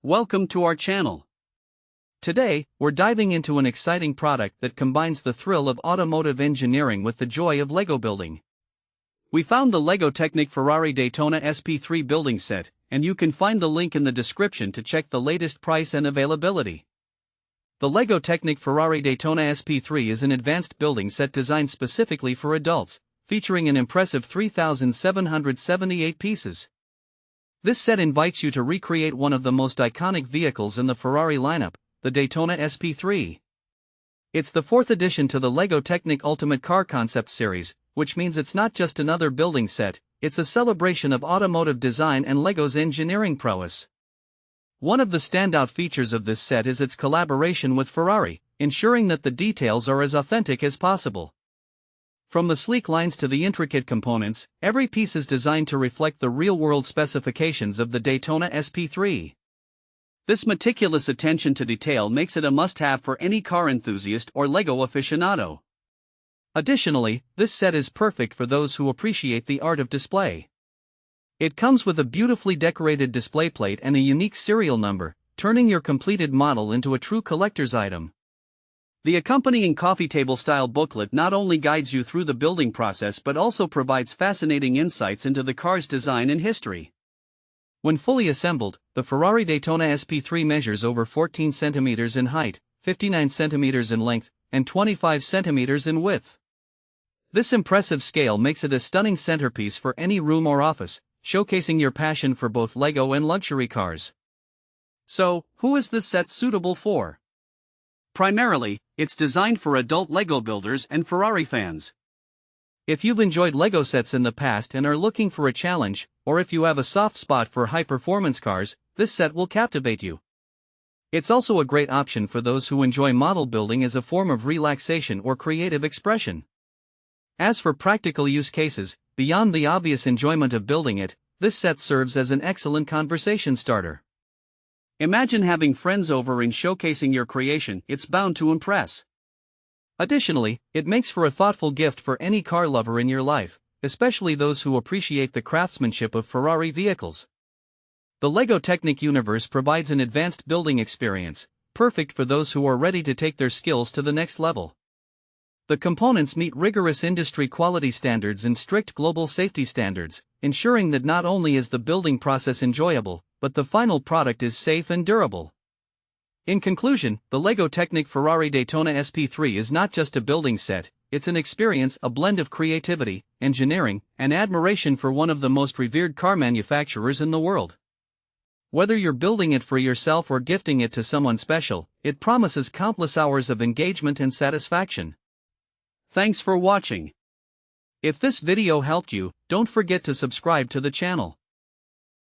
Welcome to our channel. Today, we're diving into an exciting product that combines the thrill of automotive engineering with the joy of Lego building. We found the LEGO Technic Ferrari Daytona SP3 building set, and you can find the link in the description to check the latest price and availability. The LEGO Technic Ferrari Daytona SP3 is an advanced building set designed specifically for adults, featuring an impressive 3,778 pieces. This set invites you to recreate one of the most iconic vehicles in the Ferrari lineup, the Daytona SP3. It's the fourth addition to the LEGO Technic Ultimate Car Concept series, which means it's not just another building set, it's a celebration of automotive design and LEGO's engineering prowess. One of the standout features of this set is its collaboration with Ferrari, ensuring that the details are as authentic as possible. From the sleek lines to the intricate components, every piece is designed to reflect the real-world specifications of the Daytona SP3. This meticulous attention to detail makes it a must-have for any car enthusiast or LEGO aficionado. Additionally, this set is perfect for those who appreciate the art of display. It comes with a beautifully decorated display plate and a unique serial number, turning your completed model into a true collector's item. The accompanying coffee table-style booklet not only guides you through the building process but also provides fascinating insights into the car's design and history. When fully assembled, the Ferrari Daytona SP3 measures over 14 centimeters in height, 59 centimeters in length, and 25 centimeters in width. This impressive scale makes it a stunning centerpiece for any room or office, showcasing your passion for both LEGO and luxury cars. So, who is this set suitable for? Primarily, it's designed for adult LEGO builders and Ferrari fans. If you've enjoyed LEGO sets in the past and are looking for a challenge, or if you have a soft spot for high-performance cars, this set will captivate you. It's also a great option for those who enjoy model building as a form of relaxation or creative expression. As for practical use cases, beyond the obvious enjoyment of building it, this set serves as an excellent conversation starter. Imagine having friends over and showcasing your creation, it's bound to impress. Additionally, it makes for a thoughtful gift for any car lover in your life, especially those who appreciate the craftsmanship of Ferrari vehicles. The LEGO Technic universe provides an advanced building experience, perfect for those who are ready to take their skills to the next level. The components meet rigorous industry quality standards and strict global safety standards, ensuring that not only is the building process enjoyable, but the final product is safe and durable. In conclusion, the LEGO Technic Ferrari Daytona SP3 is not just a building set, it's an experience, a blend of creativity, engineering, and admiration for one of the most revered car manufacturers in the world. Whether you're building it for yourself or gifting it to someone special, it promises countless hours of engagement and satisfaction. Thanks for watching. If this video helped you, don't forget to subscribe to the channel.